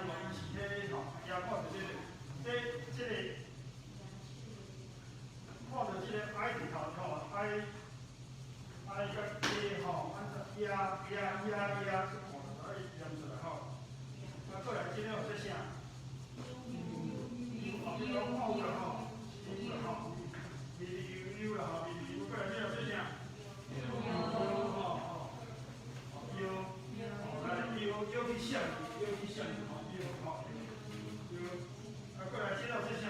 伊是迄吼，也看到即个，即个，看到即个 I 字头吼 ，I 甲 A 吼，按照压，看就可以念出来吼。啊，过来即个有说啥？后面拢看有啦吼，有啦吼，有啦吼，过来即个说啥？腰去向，腰去向，吼，腰，啊，过来，这道是啥？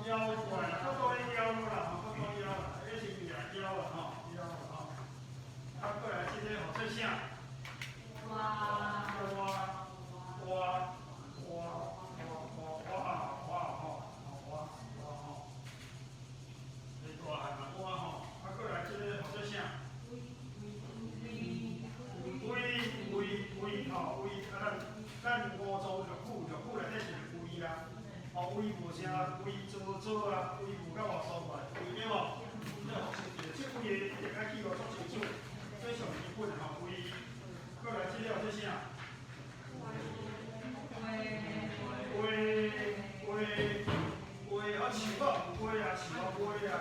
腰过来，不多的腰啦，不多腰啦，这是腰啦，吼，腰啦，吼。啊，过来，这个好做啥？咱五脏六腑内底是胃啦，哦，胃无啥，胃做啊，胃无甲外疏出来，胃对无？即胃的爱去互做清楚，最上基本吼胃。过来这了做啥？胃啊，树啊，胃啊，树啊，胃啊，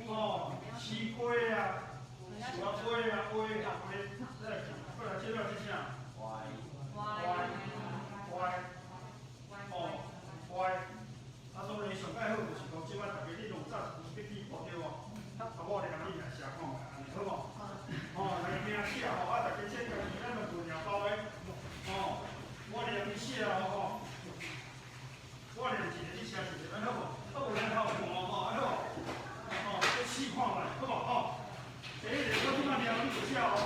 哦，西瓜啊，树啊，胃啊，胃啊，再过来这了做啥？啊，所以上解好就是讲，即摆大家你弄早必须报对无？啊，我来甲你来写看卖，安尼好无？哦，来名写吼，啊，大家写家己咱们分量包的，哦，我念你写吼，我念一个你写一个，安好无？啊，有人头看吼，安好无？哦，你试看卖，好无？吼，第一个我即摆念你就写哦，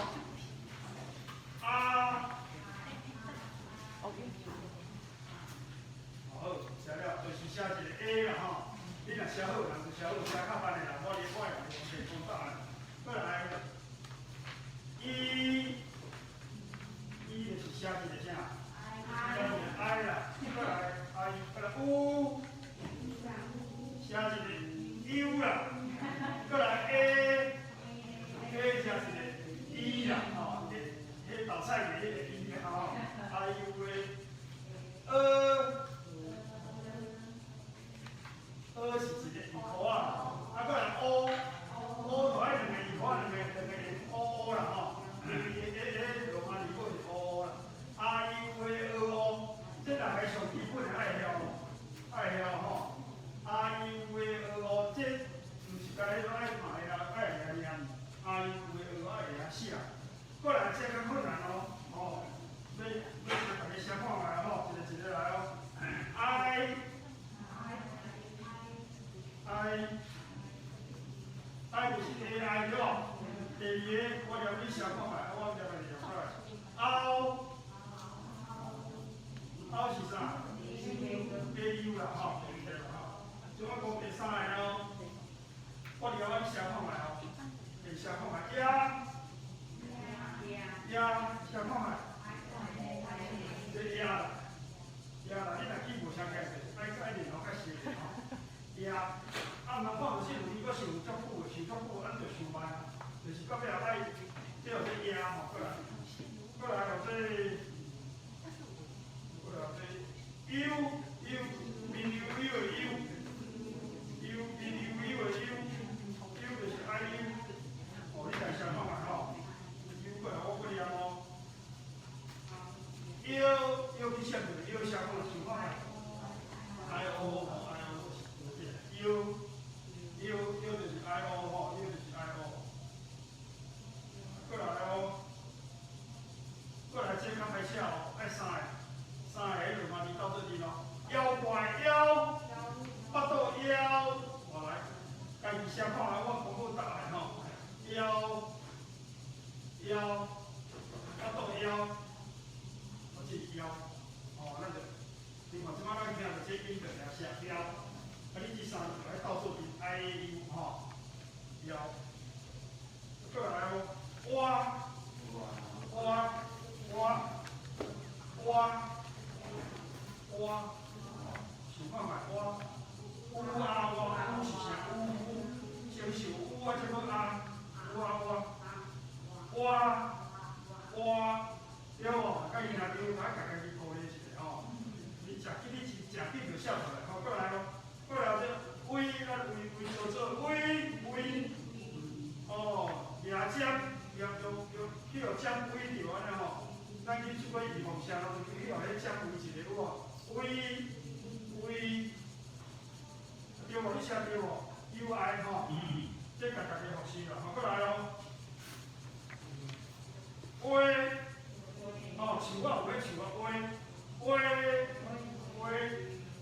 啊。好，写了就是写一个 A 啦吼，你若写好，人就写好，写较慢的人，我用电风答案。过来，E 就是写一个啥？写一个 I 啦，过来 I， 过来 U， 写一个 U 啦，过来 A 写一个 E 啦，吼，迄豆菜的迄个 E 吼 ，I U A。是一个二箍啊，啊，过来 O 就爱两个二箍，两个 O 啦吼，罗马字母是 O 啦 ，R U A O， 这大概上基本的爱晓吼 ，R U A O， 这唔是家己拢爱看的啦，爱会晓念 ，R U A O 爱会晓写，过来这较困难哦，哦，要大家写看卖吼，一个来哦 I 就是 AI 对吧？第二个我念你写看卖，我念来念过来。凹是啥 ？AU 啦吼，对啦。即我讲第三个咯，我念我你写看卖哦，你写看卖呀，写看卖，这呀啦，你若记无啥解释，爱念吼较实吼。呀，啊，若看到这有你，阁想足久的，咱就想慢，就是到尾爱，这有这呀吼，过来有这，U， 面有 U 的 U 就是 IU， 哦，你来想看卖吼 ，U 过来我念哦 ，U 去写个 U 写看想看卖 ，IO 吼 IO。U 就是 IO 吼 ，U 就是 IO。过来哦，过来这较歹写哦，爱三个罗马字到这里咯。腰怪腰，巴肚腰，我来，家己写看来，我公布答案吼。腰，巴肚腰，我这腰，哦，咱就，你看即摆咱听到这音就来写腰。啊！你这三个来倒数是 I U 吼，腰，过来哦，挖，想看卖挖，乌是啥？先是乌啊，再要啊，挖，对无？甲伊若对，大家家己顾写出来，好，过来咯，过来这微啊微叫做微，哦，夜尖，去互尖微着安尼吼，咱去做个预防针咯，就去互迄尖微一个有无？微，对无？你写对无？UI 吼，这甲大家学习啦，好，过来咯，微，哦，像我有咧像我微。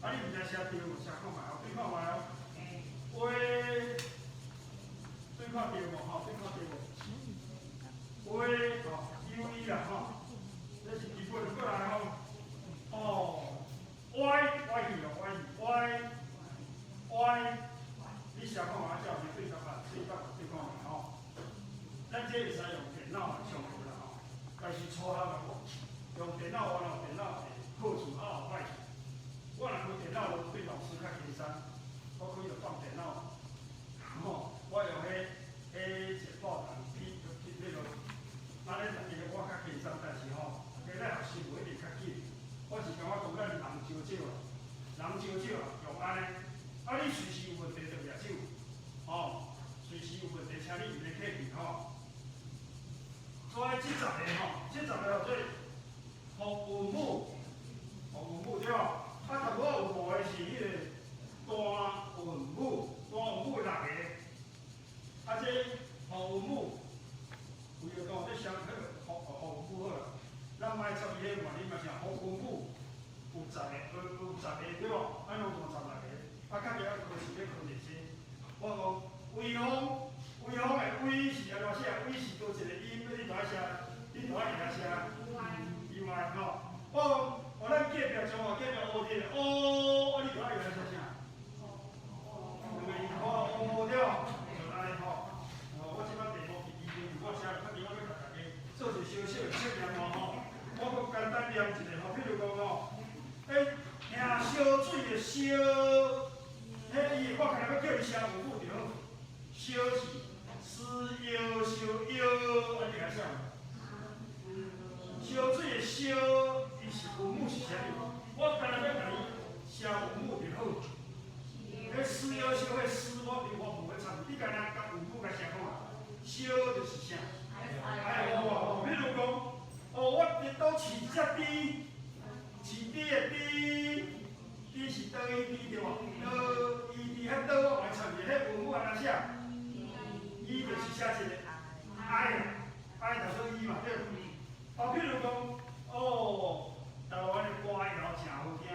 啊，你毋知写对无？写看卖哦，对看卖哦。微，对看对无？吼，对看对无？微，哦，UE 啦，吼，这是基本过来吼。哦，Y 去哦，Y，你写看卖叫你对看卖，对看卖吼。咱这会使用电脑来上课啦吼，但是初学个用电脑玩电脑的好处也有坏处。 我若开电脑，对老师较轻松。我开就放电脑，吼，我用一报堂去那个，安尼就我较轻松，但是吼，今日学习无一定较紧。我是感觉讲咱人真少，用安尼，啊你随时有问题就举手，吼，随时有问题请你来客气吼。所以这十个吼，这十个做学文母，对吧？ 啊，头我有无的是迄个单韵母6个，啊，这学韵母，有着讲这相迄个学韵母好啦，咱莫插伊迄话，你嘛是学韵母有10个对无？咱拢16个，啊，较了考试要考这些。我讲微风的微是安怎写？微是多一个音，你就爱写，你就爱写以外吼，我。 哦，咱隔壁中学隔壁乌的哦，你就爱用来写啥？两个字哦对，就安尼吼。我即摆题目是我写，较紧我要甲大家做一小小的测验吼。我搁简单念一个吼，比如讲吼，听烧水的烧，伊我可能要叫伊写有母就好。烧是烧烧，安尼来写。烧水的烧。 文母是啥物？我干那要甲你写文母就好。迄诗要烧，迄诗我无会参与。你干那甲文母甲写讲啊？烧就是啥？哎哦，比如讲，哦，我伫倒饲一只猪，饲猪的猪是倒伊猪对无？伊迄倒我袂参与，迄文母安怎写？伊就是写一个爱就做伊嘛对。哦，比如讲，哦。 台湾的歌谣真好听，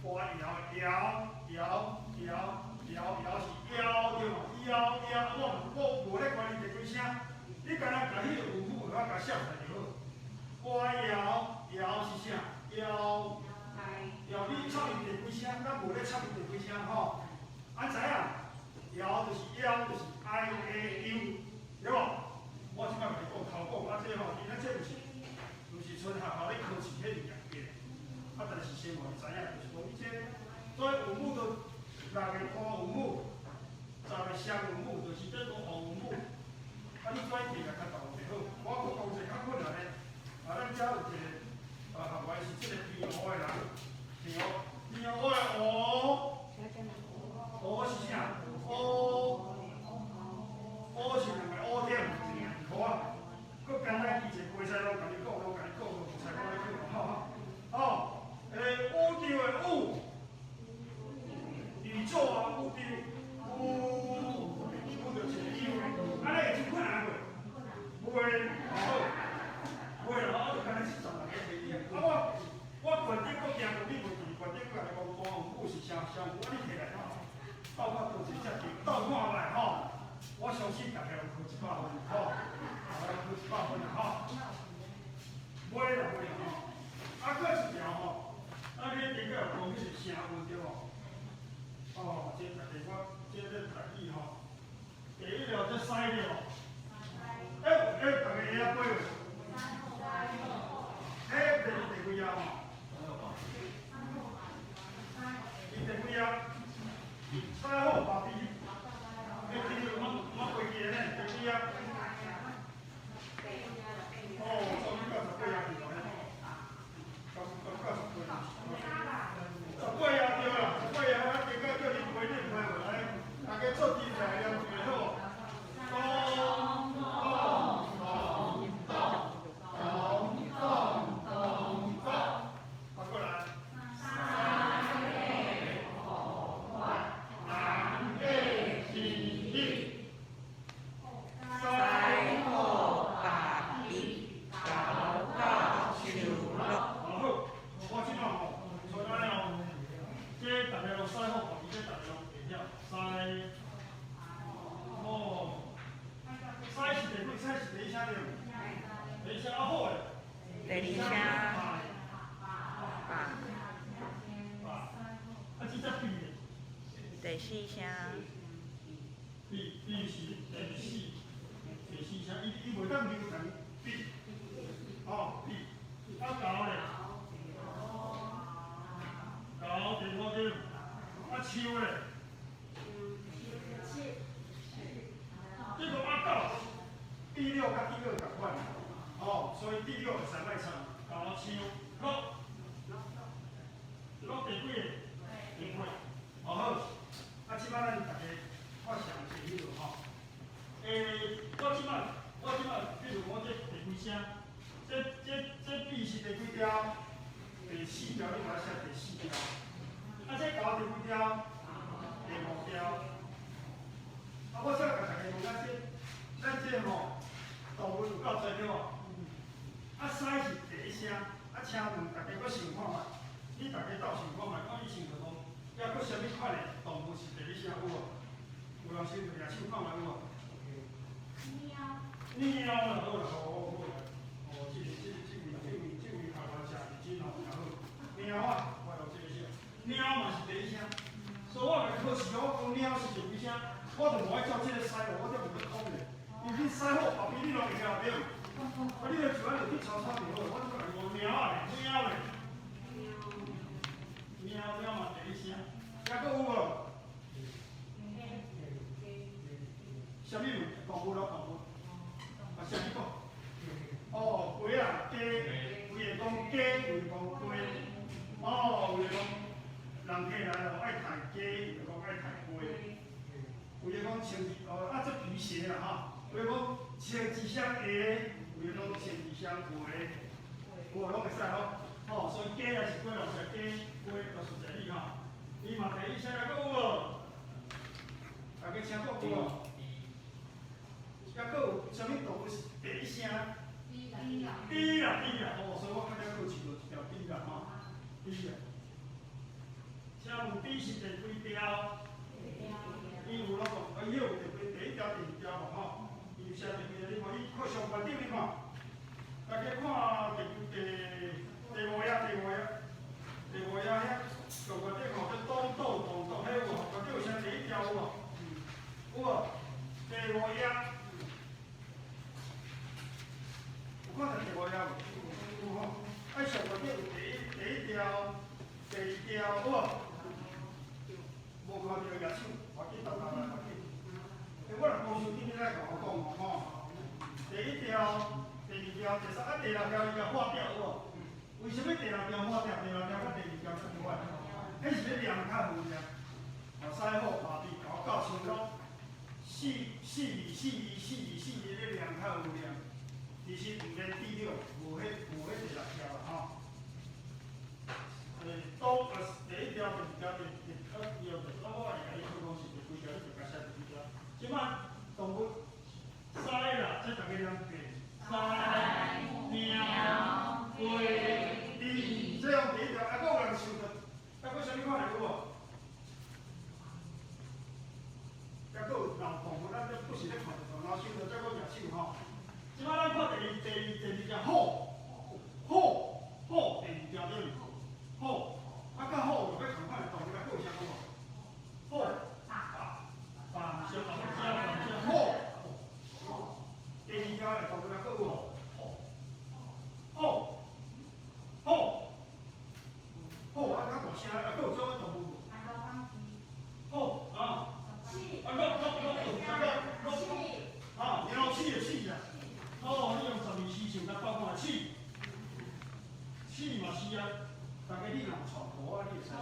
歌谣是谣对嘛？谣，我无咧管你第几声，你干那甲迄个文母，我甲写出来就好。歌谣是啥？谣，你唱伊第几声，咱无咧唱伊第几声吼。安知影？谣就是 I A U， 对无？我即摆甲你讲头讲，啊这吼，伊咱这就是。 春夏咧考试迄2个，啊，但是生活你知影，就是讲你这，所以文母就6个单文母，10个双文母，就是这种学文母。啊，你转题来较倒就好。我讲一个较困难的，啊，咱遮有一个，学外是这个偏乌的人，偏乌的乌是啥？乌是2个乌点，好啊。 佮简单记一个，袂使拢甲你讲，拢甲你讲，无使我咧讲吼。哦，乌丢的乌，宇宙啊，乌丢，乌就是一个，安尼会真困难袂？袂，好，袂咯，我干那是16个题啊，我原顶搁惊到你袂记，原顶搁来讲单语是啥，我你摕来吼，倒看倒一只题，倒看卖吼，我相信大家有考100分，吼。 考100分啦吼，买啦吼，啊，搁一条吼，啊，你顶个有讲迄是声韵对无？哦，这大家这台语吼，第一条这西对无？大家会晓背无？第几页吼？伊第几页？太好，爸比，你我背记咧，第几页？ 哦，到你98页去了，到98页。18页。第四声。B 是第四声，伊袂当留长 B， 哦 B， 啊高咧，高第五点，啊秋咧，这个啊高，第六甲第二同款，哦，所以第六会使卖唱，高秋六第几个？第几？哦好，啊即摆咱大家看详细迄落吼。我即摆，比如讲这第几声，这 B 是第几条？第四条，你把它写第四条。啊，这高第几条？第五条。啊，我再甲大家讲咱这吼动物有够侪对无？啊，狮是第一声，啊，请问大家搁想看觅，你大家斗想看觅，讲以前就讲，还搁啥物款的动物是第一声有无？有人先举手看觅有无？猫啦，好啦，好，这位头头写日子吼，好。猫啊，我有这个写，猫嘛是第一声，所以我甲考试，我讲猫是第几声，我就无爱照这个师傅，我才袂去讲咧。因为你师傅后边你拢会晓对，啊，你著就安就去抄抄就好，我就甲你讲猫啊咧，猫嘛第一声，还佫有无？啥物动物咯动物？啊，啥物讲？哦，鸡啊，鸡，有会讲鸡，有会讲鸡。哦，有会讲人客来咯，爱杀鸡，有会讲爱杀鸡。有会讲穿啊，这皮鞋啦吼，有会讲穿一双鞋，有会讲穿一双鞋，有拢会使咯。哦，所以鸡也是几落只鸡，鸡都是一例吼。伊嘛第一声还佫有无？大家听过有无？还佫有啥物动物是第一声？猪啦，哦，所以我较了考试就一条猪啦吼，猪啦。请问猪是第几条？伊有咯讲，伊有第一条、第二条嘛吼，伊有写第几条？你看，伊看上悬顶你看，大家看第五页遐上悬顶吼，叫东斗，迄有无？上顶有写第一条有无？有无？第五页。有看到第五页无？有吼，啊上悬顶有第一条、第二条有无？无看到举手，我紧来。我若讲伤紧，你来甲我讲吼。第一条、第二条、第三啊，第六条伊甲划掉有无？为什么第六条划掉？第六条甲第二条出另外？迄是要量较有量。哦，师傅下边甲我教清楚，四咧量较有量。其实毋免第六，无迄第六条啦吼。都第一条、第二条、第二条，我会甲你讲是第几条，你就甲写第几条。即摆动物狮啦，这大家拢记。狮、猫、鸡、猪，这样第一条，啊，佫有人想着，啊，佫啥物看有无？还佫有老动物，咱这不是咧看着动物，想着再佫举手吼。即摆咱看第二条虎，第二条对。虎，啊，甲虎就要同款的动物，还佫有啥讲无？虎，马，小虎。第二条的动物还佫有无？虎，啊，较大声，啊，佫有啥物动物无？虎，啊，啊，鸟鼠的鼠啊，哦，你用12时想甲包看鼠嘛是啊。大家你若有错图啊，你会使想，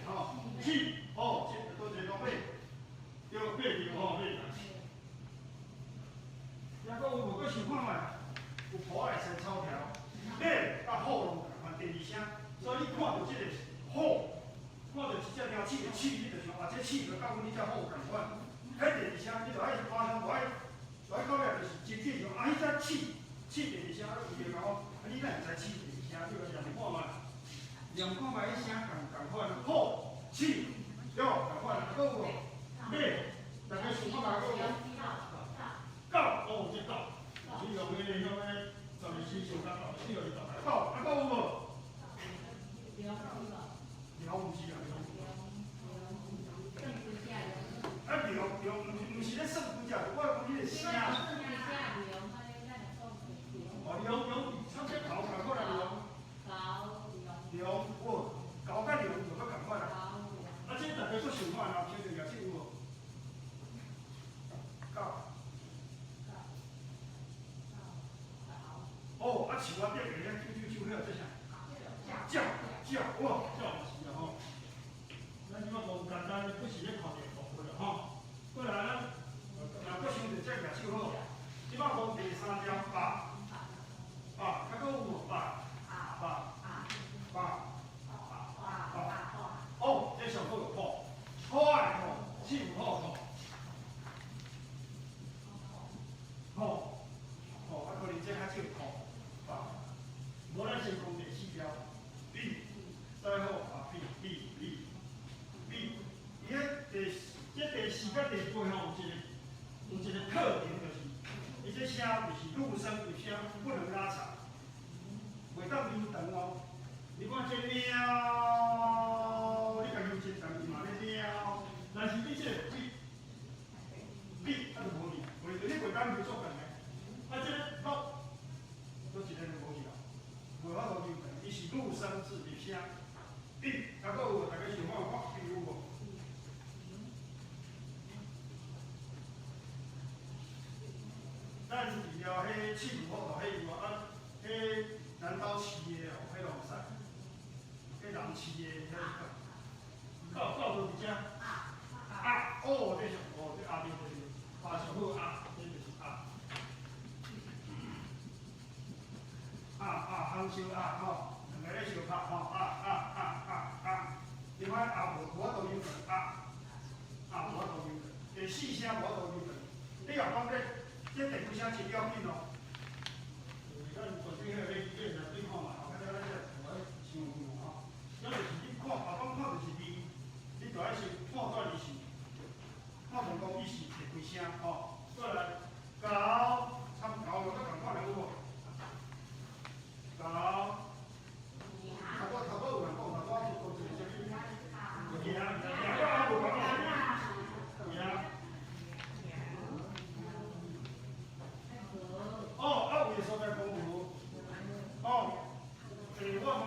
吼，鼠，哦，这多一个讲马，对，马对吼，马。还佫有无？佫想看觅，有虎的生草条，马甲虎拢共款，第二声，所以你看到这个虎，看到一只鸟鼠的鼠，你就想啊，这鼠就甲阮这只虎共款。迄第二声，你就爱马上就爱到尾就是真正像啊，迄只鼠第二声，有就讲啊，你哪会知鼠第二声？你个念看觅。念看觅，迄声共款，虎、鼠，对，共款，啊，佫有无？马，大家想看觅佫有无？狗，哦，这狗，你用迄12时想甲狗，你就是狗，啊，佫有无？鸟唔是啊，树啊，顶下啾啾啾，迄这啥？叫，哇，叫是啊吼。咱即马无简单，不是咧靠着动物了吼。过来咱，若搁想着这举手好，即马讲第3条八，还搁有无八？哦，这上好有好，好啊好，手好好。可能这较少好，无咱先讲第4条，比，再好比，伊第4甲第8吼有一个特点，就是伊这声就是入声有声，不能拉长，袂当留长哦。你看这喵，你家留真长，伊嘛咧喵，但是你这个比，就无去，你袂当留足长的。这个都一个都无去啦，无法度留长，伊是入声字入声，比，还佫有大家想看比有无？咱除了迄气符号头迄以外，迄南岛市的哦，迄拢会使，迄人市的遐到到伫遮哦，这上哦，这阿对，上好这就是烘烧吼，两个咧相拍吼，你看无法度留长，无法度留长，第4声无法度留长，你若讲这第几声真要紧哦。咱昨天迄个咧对看嘛，后尾咱这我想吼，咱就是你看，后讲看就是字，你就爱先判断伊是，判断讲伊是第几声吼。过来，高，参考有共款的有无？高，头拄有人讲，头拄我做一个什么？有的所在讲无，我问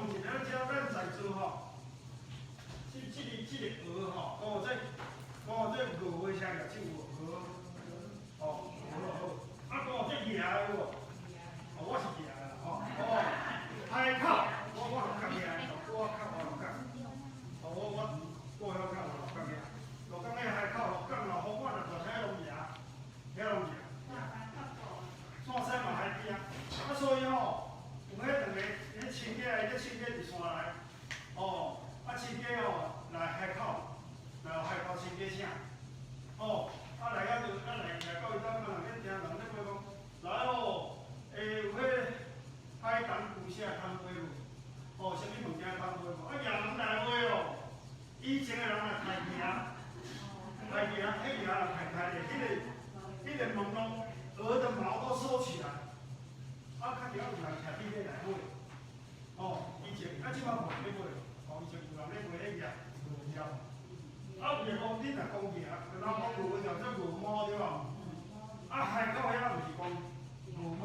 一下，咱在座吼，这个鹅吼，讲这鹅的声，就有鹅，讲这野的有无？我是野的啦，海口，我六角野，我较六角，我晓较六角野，六角迄海口，六角老好看，就遐拢野，遐拢野。山西嘛海边所以吼，有迄两个，迄亲家，迄亲家伫山内，亲家来海口，来海口亲家声，来遐就来到伊兜，可能咧听人咧讲，来有迄海东古社摊买无？啥物物件摊买无？夜门来买哦。以前的人来开行，迄夜人开的，迄个门拢鹅的毛都收起来，较少有人徛伫咧来买。以前即摆无人咧买，以前有人咧买迄夜鹅条。有人讲你若讲夜，就咱讲鹅条，这鹅毛对吧？海口遐毋是讲鹅毛，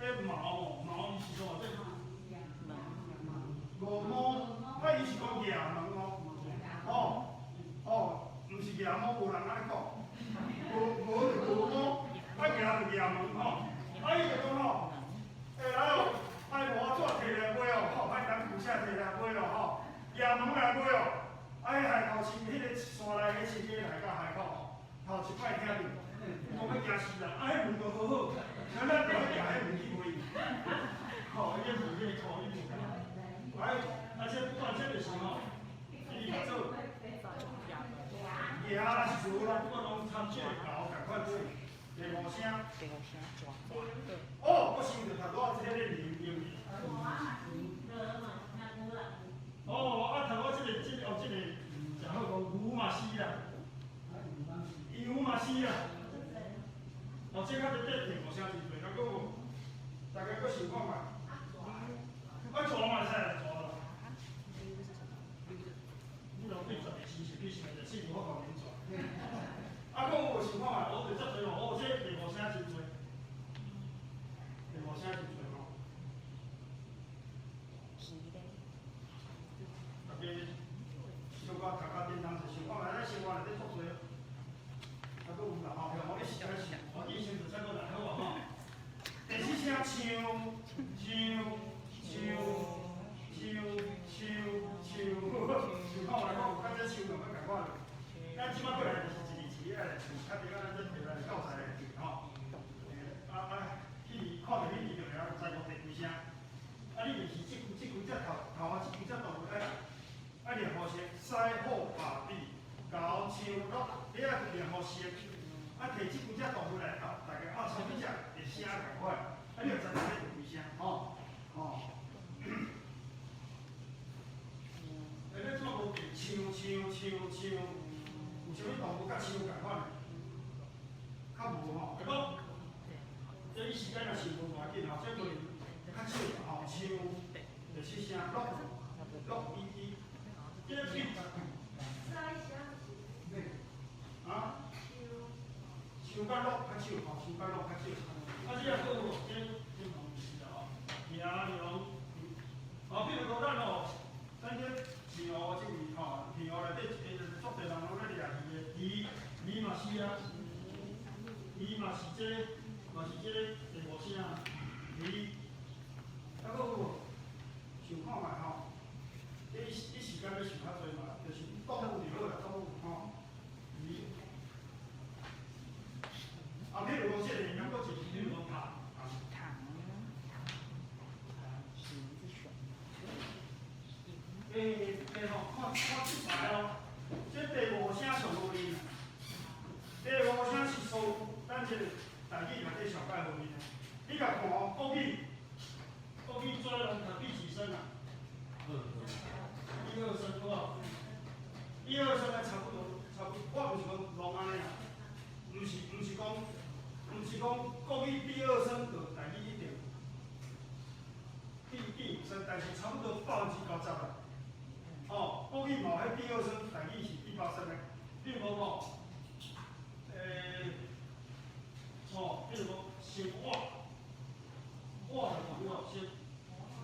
迄毛伊是说这鹅毛，伊是讲夜门毋是夜毛，无人安尼讲，鹅毛。夜门伊就讲来无怎摕来买海东古社摕来买夜门来买海口亲，迄个山内迄亲家来到海口头一摆听着，讲要惊死人，迄门都好好，咱就去行迄门去买伊，伊门迄个靠伊门这不管这就是伊来做，夜啦是做啦，不管拢参这个搞，赶快做。第5声，我想着头拄仔这个灵英，头拄仔这个真好讲，牛嘛是啦，羊嘛是啦，这较第5声真侪，还佫有，大家佫想看嘛？蛇嘛会使啦，蛇啦，你若对蛇的形式，必须就幸福好人蛇。佫有想看嘛？我就足侪哦，这第5声真侪，第5声真侪吼。大家小可读到叮当就想看嘛，咱生活内底足侪，佫有啦吼，你实在是，医生就再佫来好啊吼。第4声唱，收容要共款。咱即摆过来就是一日一来，较顶咱这回来教材来去吼。去看着迄二条了，知无第几声。你就是即几只头即几只动物练好些，西好把臂，高唱落，你练好些。摕即几只动物来教，大家操几只会声共款。你就知影这第几声吼。咱怎无变唱，有啥物动物甲唱共款？较无吼，对无？这伊时间若是无偌紧吼，这个较少吼，唱就七声，落这个比啊，唱甲落较少吼，唱甲落较少。这个个有这同是啦吼，平阳，比如讲咱这平湖这位吼，平湖内底足侪人拢咧掠鱼的，鱼嘛是啊，鱼嘛是这第五声啊，鱼，还佫有想看觅吼，伊时间要想较济嘛，就是动物就好啦，动物吼，鱼。譬如讲这个，咱佫一譬如讲虫。看出牌哦，这第五声上无哩啦。第五声是属咱这个台语内底上解无哩啦。你甲看哦，国语做人第几声啊？1、2声好无？1、2声差不多，我就是讲拢安尼啦，毋是讲国语第2声就台语一定第5声，但是差不多90%啦。国语嘛，迄第2声，台语是第8声的，比如讲比如讲先哇，就对了，先哇，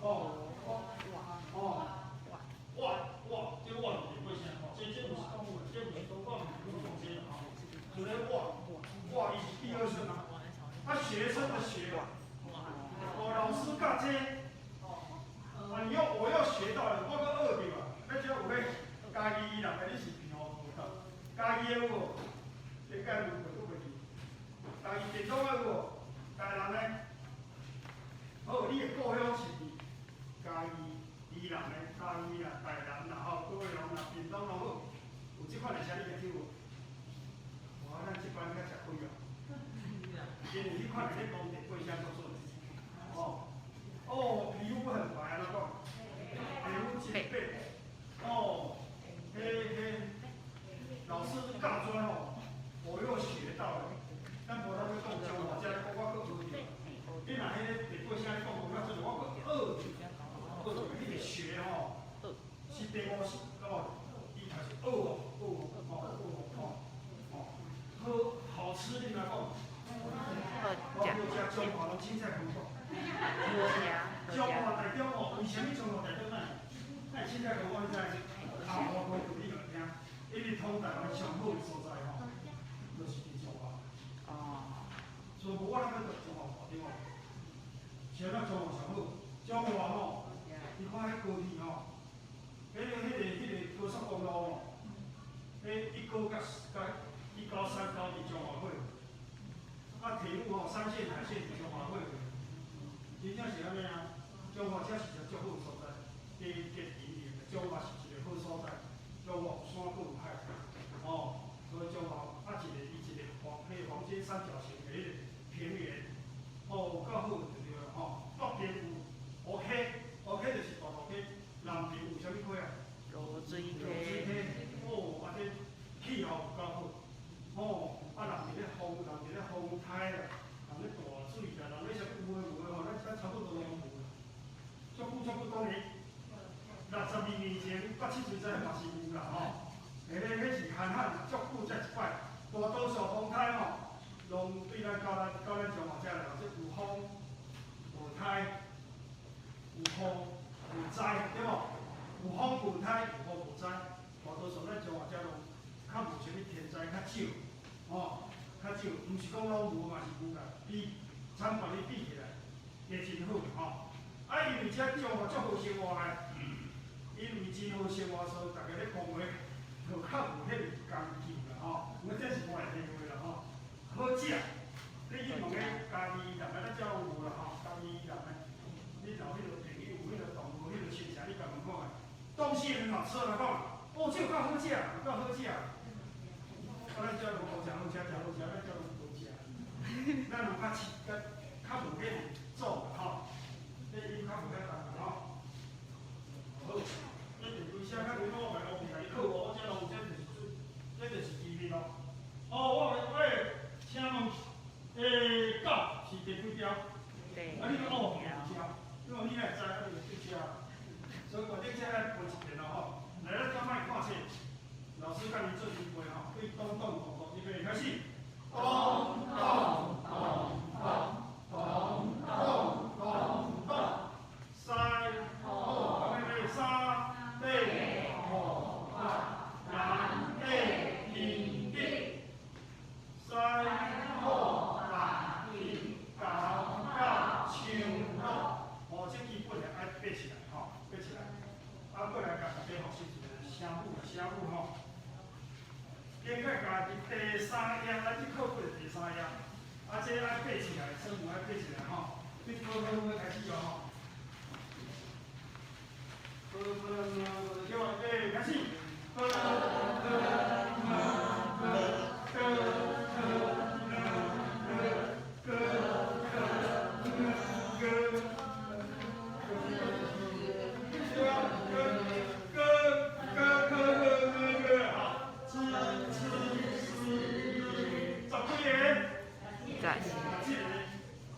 这哇就袂过声这不是动物，这不是动物，讲这就咧哇，伊是第2声啊。学生的学，老师教这，我又学到了，我搁学着啊。咱这有咧家己啦，你是平湖学到，家己的有无？这解问袂搁袂记。家己电脑的有无？台南的，好，你的故乡是伫家己宜兰的，嘉义啦、台南啦、高雄啦、屏东拢好，有即款的车你会去无？哇，咱这班较吃亏哦。因为迄款的咧讲地过声做做。皮肤很白了讲，皮肤真白。老师教出来吼，我又学到了。咱无通去讲中华遮，我搁学着。你若迄个地过声你讲无较准，我搁学着，迄个学吼，是第5是伊开始好吃你来讲。我叫吃中华拢凊彩讲讲。中华台中为什么中华台中咱凊彩讲我知？我讲你就听，因为通台湾上好的所在吼，就是伫中华。所以我咱要到中华大对无？像咱中华上好，中华吼，你看迄高铁吼，迄个高速公路吼，1高3高伫中华会。铁路吼，3线、海线中华会，真正是安尼啊！中华才是一个足好的所在，地结营的，中华是一个好所在。中华有山阁有海，所以中华一个黄金三角形的迄个平原，有够好就对了北边有黑，就是大陆溪，南边有啥物溪啊？罗水溪。这气候有够好。人伫咧风台啦，人咧大水啦，人咧啥物有诶吼，咱差不多拢有。足久当年，62年前8、70岁嘛是有啦吼。迄是罕足久才一摆。大多数风台吼，拢对咱到咱中华遮来讲，即有风、有台、有雨、有灾，对无？有风有台，有雨有灾。大多数咱中华遮拢较无啥物天灾较少。较少，毋是讲拢无嘛是有啦，参别哩比起来，也真好因为遮中华足好生活的，因为真好生活，所以大家咧讲话，就较无迄个工劲啦吼，我这是我的体会啦吼，好食。你去问个家己人，咱遮有啦吼，家己人诶，你若迄个朋友有迄个动物，迄个亲戚，你甲问看下，东西很好吃，来讲，哦，这有够好食，有够好食。啊，咱遮无好食，好食，食好食，咱遮有无食。咱有较饲，较无迄个做吼，你伊较无遐重吼。好，这是规写较联络我来，我甲你考哦，这拢这就是机密咯。哦，喂，请问。狗是第几条？对。啊，你讲哦，第二条，因为你来知，啊，你就去吃。所以我顶下来背一遍咯吼。来，咱今摆看册，老师甲你做题背吼，对，咚咚咚咚，预备开始。咚咚咚咚咚咚咚咚，西好，预备三北好，南北平地，西好。哦，这基本爱背起来吼，背起来。啊，过来甲大家学习一个声母，声母吼。应该家己第三页，咱去考过第三页。啊，这爱背起来，声母爱背起来吼。你开始哦吼。叫开始。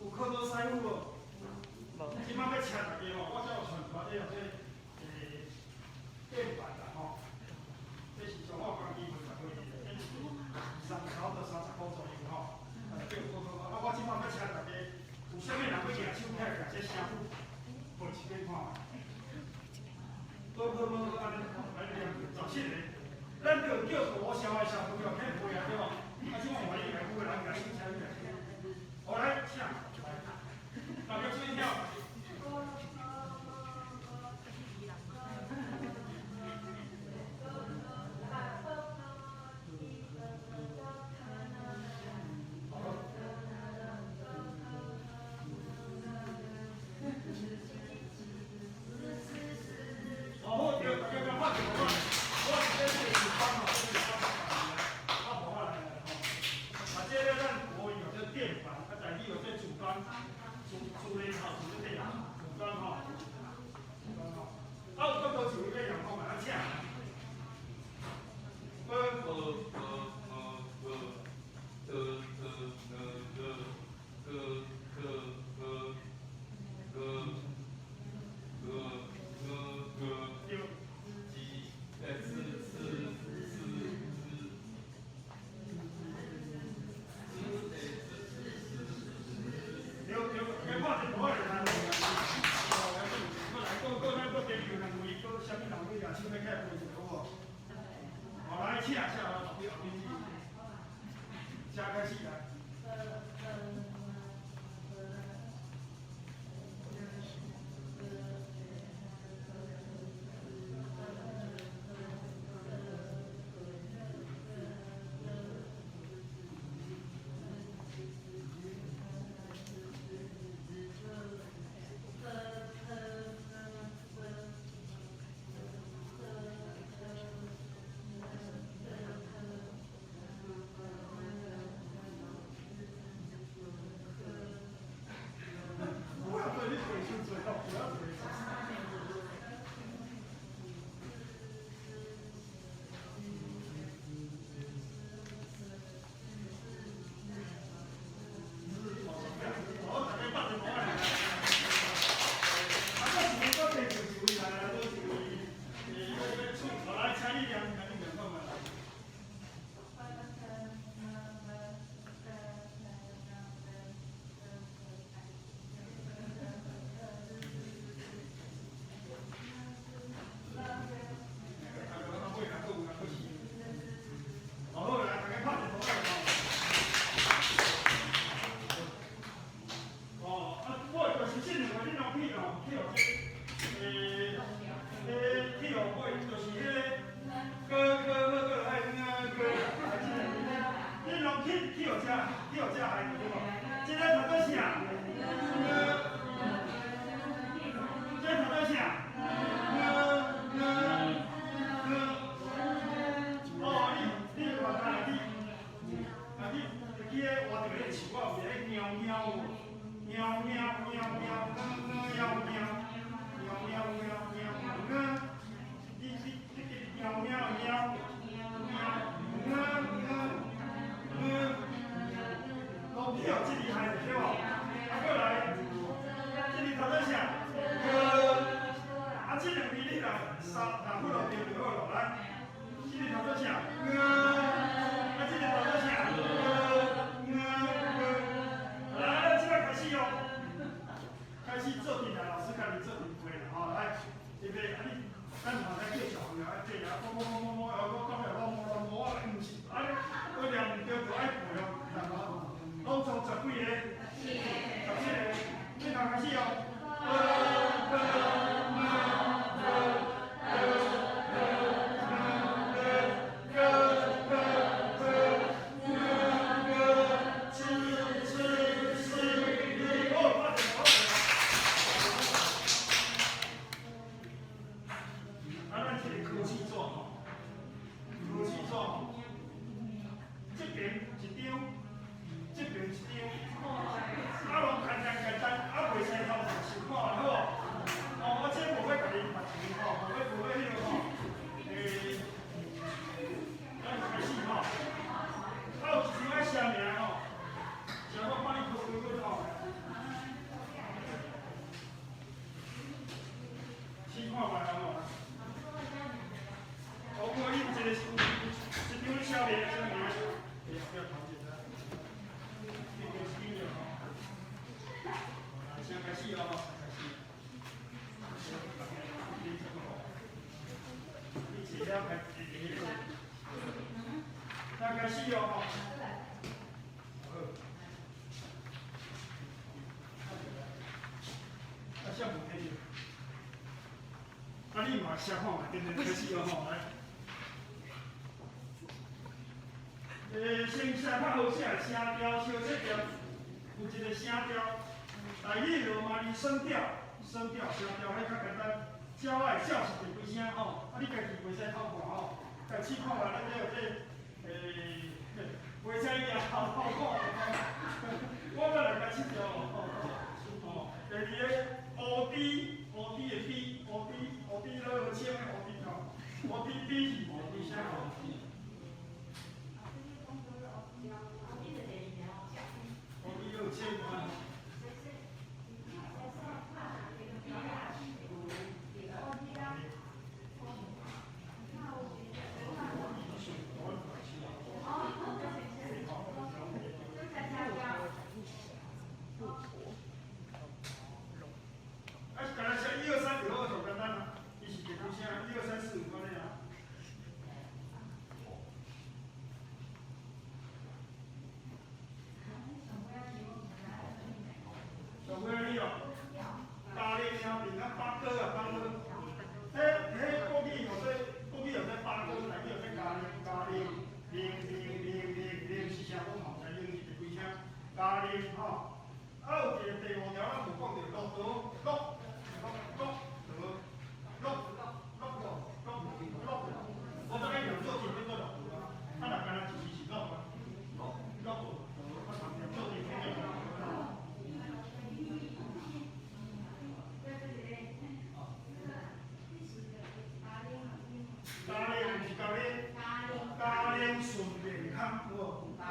有考到师傅无？即摆要请大家吼，我才有传传这电板啦吼。这是上我讲基本十块钱，这是差不多30块左右吼。啊，我即摆要请大家，有啥物人要举手起来，这声母背一遍看。无，安尼17个，咱着叫大小的小朋友去背啊，对无？啊，即摆换你来背，人举手请你来。好，来，请，大家注意听。拢跳这厉害对无？啊，过来，这里头在啥？啊，这两边你来三不落调就好了，来，这里头在啥？啊，这里头在啥？来，这个开始哦，开始做题来，老师教你做题会了吼，来，预备，啊你，咱马上叫小朋友来背啊，摸，我讲了摸，啊，唔是，啊，我念唔对就爱背哦，知道无？拢从十几个，17个，你头开始哦。大概是哦。啊，像无睇住，啊，你嘛写看嘛，跟着开始哦吼，来。先写较好写的声调，小节调，有一个声调，内语罗马尼声调，声调，迄较简单。教爱教是第几声吼？啊，你家己袂使偷看吼，家试看下咱这有这袂使也偷看。我再来开始调哦。第二个 O D 的 D 了签的 O D 吼 ，O D D 是 O D 声吼。O D 有签吗？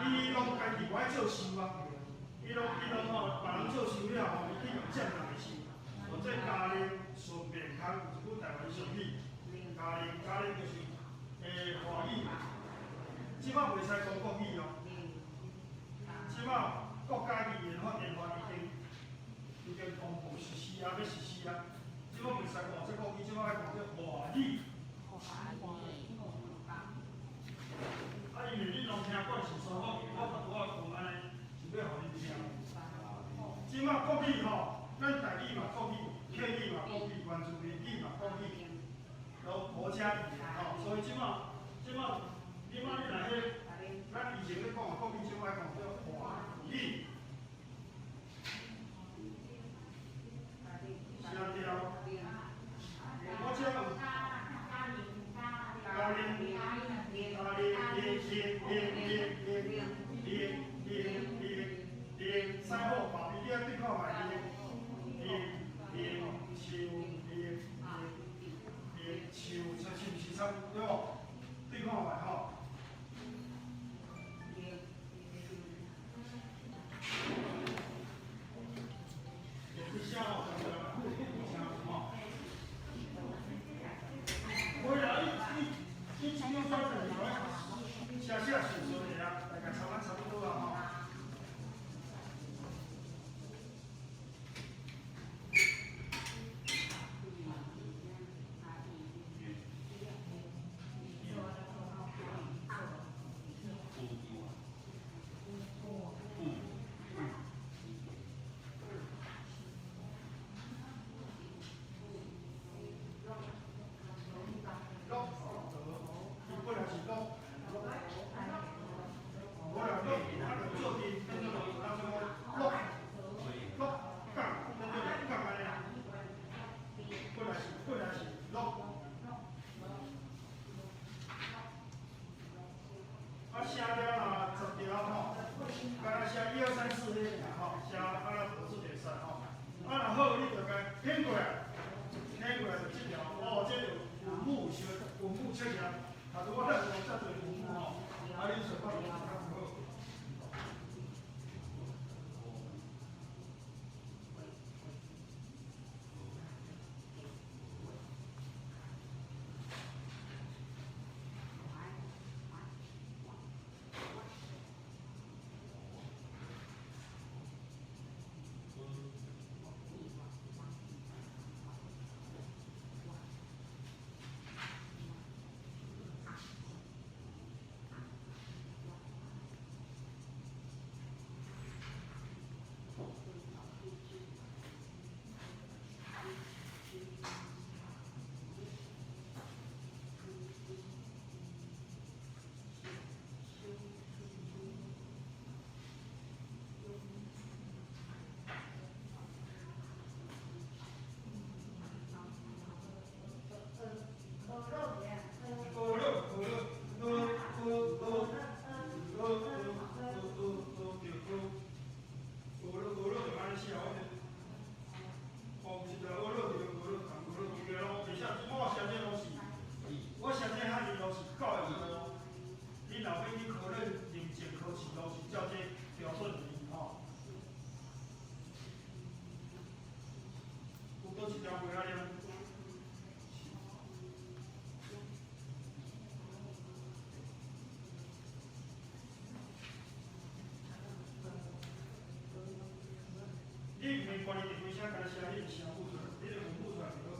伊拢家己不爱做收啊，伊拢吼，别人做收了吼，伊去用占人的收。或者家庭顺便康，有一句台湾俗语，家庭就是华语。即摆袂使讲国语哦，即摆国家语言法已经公布实施啊，要实施啊。即摆袂使讲这国语，即摆要讲这华语。因为你拢听惯是说法，我讲安尼是要互你听。即马国语吼，咱台语嘛国语，客语嘛国语，原住民语嘛国语，都国家语言吼。所以即马你若迄，咱以前咧讲国语，即马讲叫华语。声调，我这有。三号把你对看卖秋，是不是三差不多对无？对看卖吼。你写吼，我呀，你只要抓住你个写顺序的啊，大概差不多啊吼。写了啊，10条吼，敢若写1、2、3、4迄尔吼，写啊那不是袂使吼。啊，若好，你就甲偏过来，偏过来就这条，哦，这就文母切条，啊，如果咱有遮侪文母吼，啊，你就看就较好。你唔免管你伫规写，干写你写不出来，你就文不出来就好。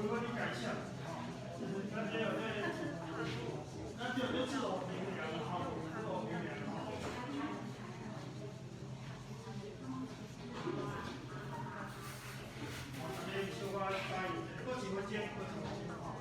如果你改项，那这有这，那就自我评量哈，自我评量哈。这边小可加油，搁几分钟，搁几分钟哈。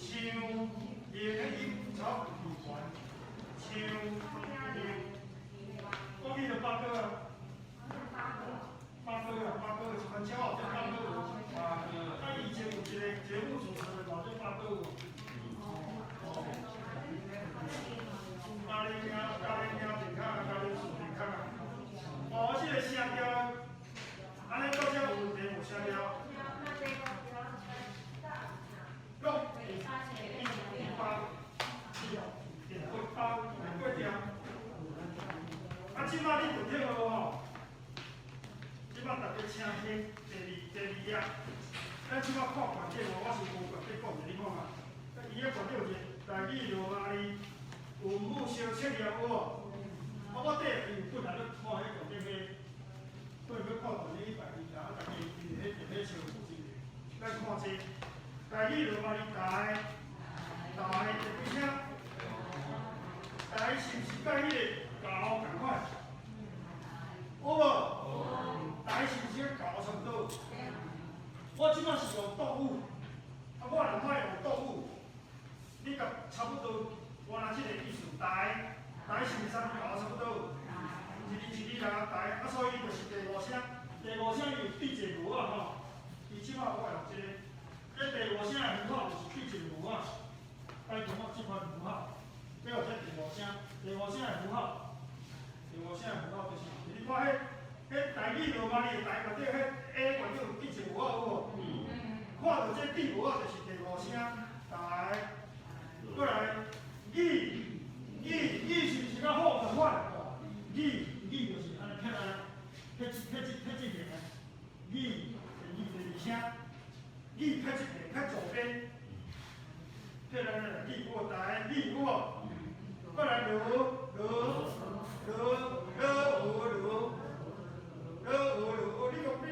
伊个音草语言，唱讲起就八哥啊，八哥是很骄傲，叫八哥舞。他以前有一个节目主持人嘛，叫八哥舞。咖喱鸟，健康啊，咖喱树健康啊。这个声调，安尼到这有问题无声调？六180，8条。即摆你就听无吼？即摆大家请听第二页。咱即摆看关键哦，我是无关键讲的，你看嘛。伊个关键是台语罗马字，文武相切了有无？我底有本来咧看迄关键个，本来要看关键120条，大家迄相互之个。咱看这台语罗马字台第几声？台是毋是甲迄个高共款？有无？台是毋是甲高差不多？我即摆是用动物，我若莫用动物，你甲差不多，我若即个意思，台是毋是甲高差不多？一字啦台，所以就是第五声，第五声有对一个无啊吼。伊即摆我用即个，第五声的符号就是对一个无啊。该同我即款符号，这有这第五声的符号，就是你看迄台语罗马字台或者迄 A 或者有对一个符号有无？看到这第五就是第五声台，过来语是毋是较好同款？语就是安尼撇安尼，撇一个，语第二声，语撇一个，撇左边，撇安尼语过台，语过，过来你哪知迄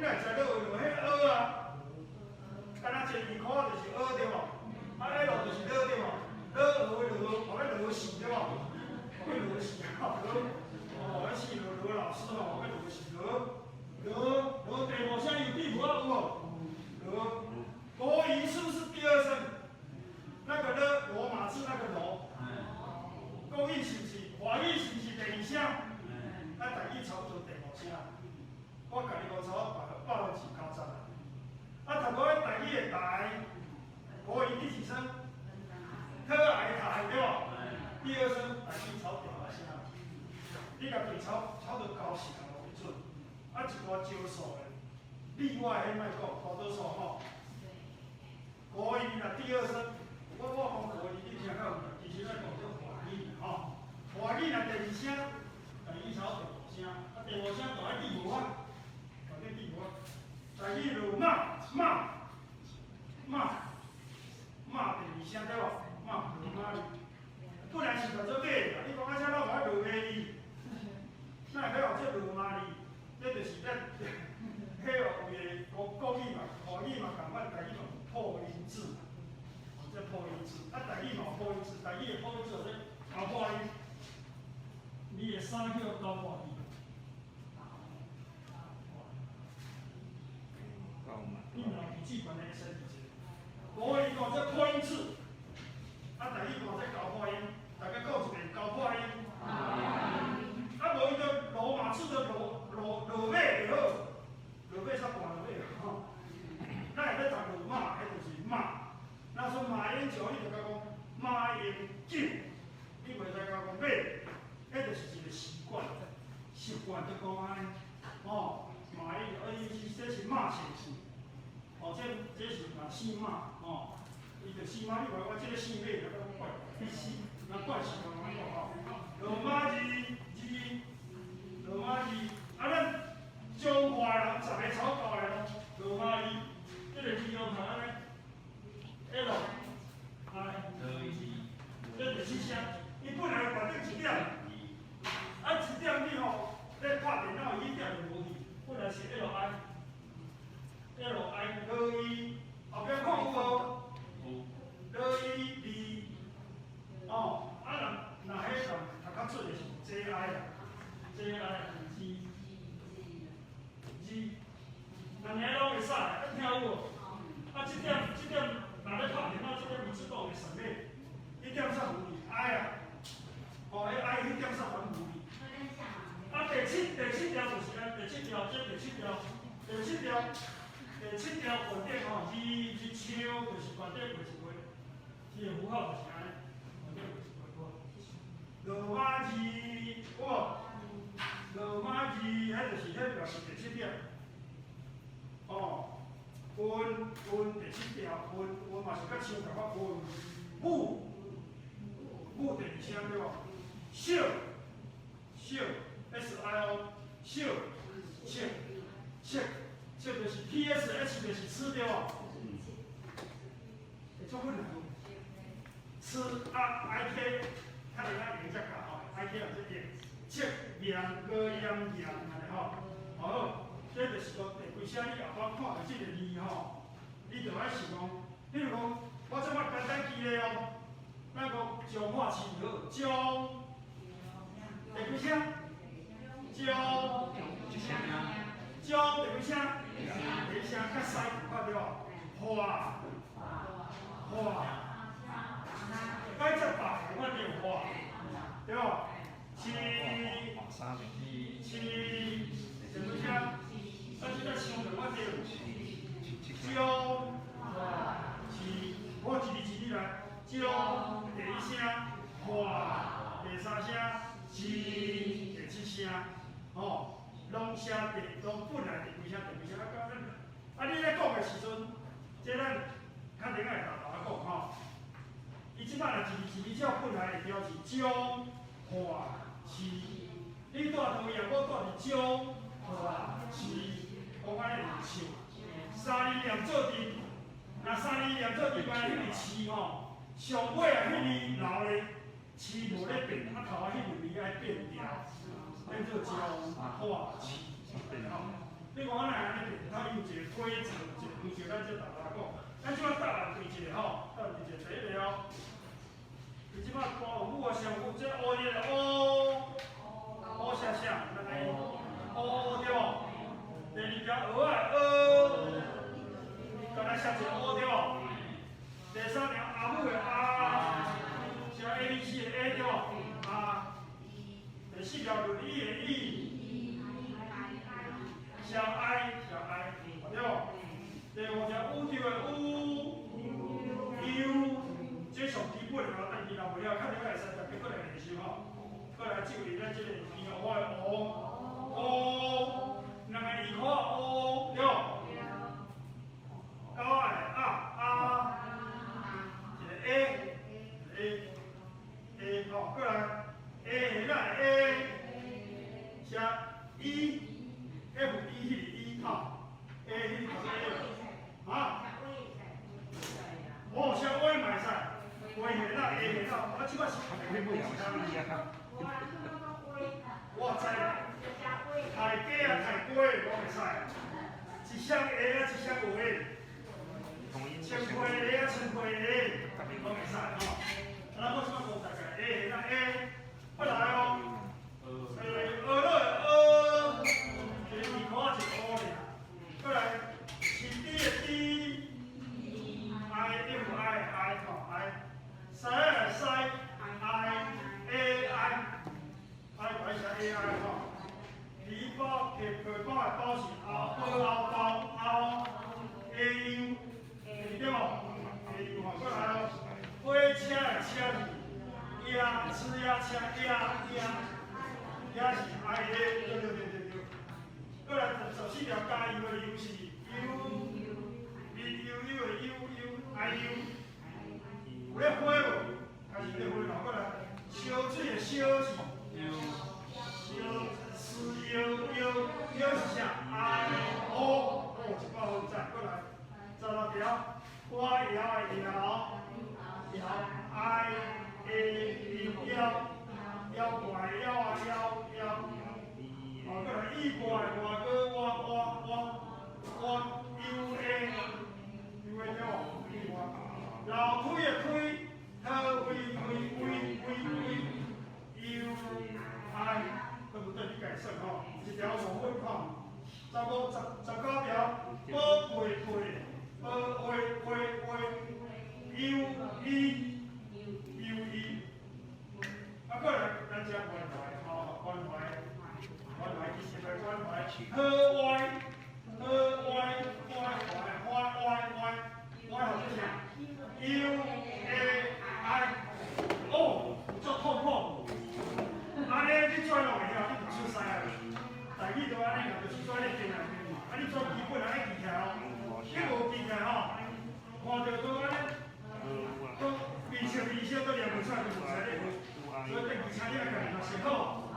啊？敢若坐2块就是对无？L 就是对无？后尾是对无？后尾是迄老师吼，后尾是第五声有第五啊有无？国语是不是第二声？那个罗马字那个罗。国语是不是？华语是不是第二声？台语差不多第五声。我家己讲差8分字90啦。读过台语的台，国语第几声？特爱台对无？第二声台语抄第五声。你家己抄到高时啊为准。一寡少数的例外迄莫讲，大多数吼。国语若第二声，我讲国语你听较有名，其实咱讲做华语吼。华语若第二声，台语抄第五声，第五声就爱第五啊。台语就骂第二声对无？骂本来是叫做假的，你讲啊啥老歹罗马字，哪会晓这罗马字？这就是咱迄有个国语嘛，华语嘛共款，台语嘛破音字嘛，这破音字，台语嘛破音字，台语的破音字就是高破音，你的三叫高破音。你若笔记本来生字，国语讲这破音字，台语讲这高破音，大家讲一遍高破音。无伊个罗马字的罗马就好，罗马啥大罗马吼？咱会要读罗马，迄就是马。那说马英九，你就甲讲马英九，你袂使甲讲马，迄就是一个习惯就讲安尼。马英九，这是马姓氏。这是嘛姓马伊就姓马，你话我这个姓马，就讲怪，那怪是讲安怎吼？罗马字，咱中华人十个草稿来咯，罗马字，这个字用安尼 ，L， 这第四声，伊本来决定1点，1点你吼，咧拍电脑1点就无去，本来是 LI，后壁看有无？若迄人读较准的是 JI 啦 ，G， 安尼拢会使，听有无？即点若咧拍电脑。关顶吼，字一唱就是关顶过一回，字的符号就是安尼，关顶过一回好。罗马字，哇，罗马字，迄就是迄表示第七点。哦，韵第七条，韵嘛是较像台湾韵，母第二声对无？小 SIO 小就是 PSH 就是吃对无？会做困难。吃IK， 较能较连接较吼 ，IK 也是连，切盐个盐安尼吼，好。这就是讲第几声你后摆看到这个字吼，你就爱想讲，比如讲，我这摆简单记咧哦，咱讲上海市好，将第几声？将第几声？第一声较西看对无？花，该只白我就花，对无？七，第几声？咱即个相对我就将，我一字一字来，将第一声，花，第三声，第七声，吼，拢写拢本来第几声，啊，你咧讲的时阵，这咱较能爱大大讲吼。伊即摆若一字照本来的标是将，花，七，你带同样我带是将。是，我安尼就唱，三字念做阵，若三字念做阵，安尼迄个字吼，上尾啊迄字老的字无咧变，啊头啊迄个字爱变调，变做将化气，吼。你看咱安尼变，它有一个规则，有一个咱就大家讲，咱即摆答案对一个吼，答案对一个第一个哦，伊即摆歌有母啊上母，这乌的乌，乌啥啥，咱来。乌对无？第二条鹅啊刚才写一个乌对无？第三条阿母的阿，写 ABC 的 A 对无？啊，第四条轮椅的椅，写 I 对无？第五条乌条的乌，U， 这上基本的咯，但是若袂晓，较能会使特别过来练习吼。过来就练咱这个平湖的乌。乌，两个二块乌对，高矮啊，一个 A 好，过来 A 那 A， 写 E，F E 迄个 E 哈 ，A 迄个 A， 啊，哦，写 Y 嘛会使， Y 迄那 A 迄那，我即摆是看袂袂其他物件。我知。太假啊，太贵，我袂使。一双 A 啊，一双 Y， 千块 A 啊，千块 A， 我袂使吼。咱我即摆讲大概 A 那 A， 我来哦。学落的学，一个二块一个乌尔。过来，是 D 的 D，I M I 吼 I， 西的西 I A I， I 改写 A I 吼。皮包皮包的包是后A U， 对无？ A U 吼，过来哦。火车的车字，车车是 I A， 对。过来14条加 U 的 U 是 U I U， 有咧火无？还是咧火咯？过来，烧水的烧是。腰是啥 ？I O， 一包好赞，过来，16条，我摇，I A U 摇过来摇，好，过来一过来我U A 对无？老推的推，好推 U I。对不对？你改算吼，一条无分看，19条，宝贝U E， 啊，过来咱只关怀吼，关怀，其实来关怀，好歪，花小都念不出来，就无才你所以等于请你来家己学好。